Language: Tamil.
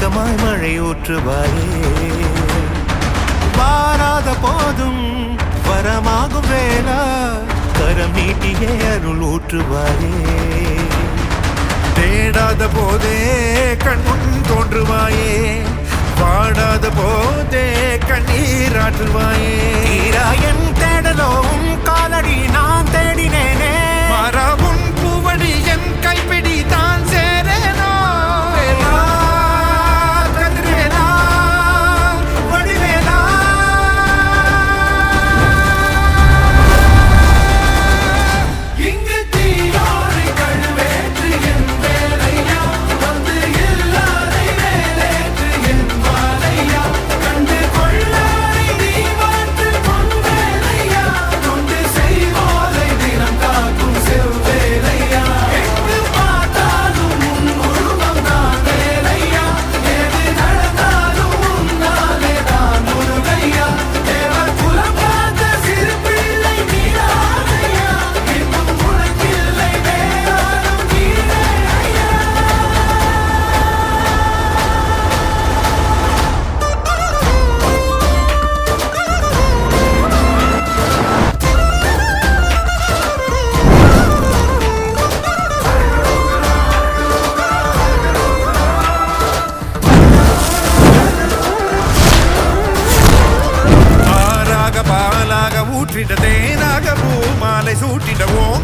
இரக்கமாய் மழை ஊற்றுவாயே. வாராத போதும் வரமாகும் வேளா கரம் நீட்டியே அருள் ஊற்றுவாயே. தேடாத போதே கண்முன் தோன்றுவாயே, பாடாத போதே கண்ணீராற்றுவாயே. என் தேடலும் காலடி நான் தேடினேனே, மாறாவும் பூவடி என் கைப்பிடி தான் சேரேனோ. கதிரேலா வடிவேலா இங்கு தீயோரை கழுவேற்று என் வேலையா, வந்து இல்லாதை வேலேற்று என் வாழையா, கண்டு கொள்ளாரை நீ மாற்று பொன் வேலையா, கொண்டு செய்வோரை தினம் காக்கும் செவ்வேலையா. எங்கு பார்த்தாலும் உன் உருவம் தான் வேலையா, எது நடந்தாலும் உன்னாலே தான் முருகையா. தேவர் குலம் காத்த சிறு பிள்ளை நீராதையா, இன்னும் உனக்கில்லை வேறாரும் நீரையா. ஆறாக பாலாக ஊற்றிட தேனாக பூமாலை சூட்டிட ஓம்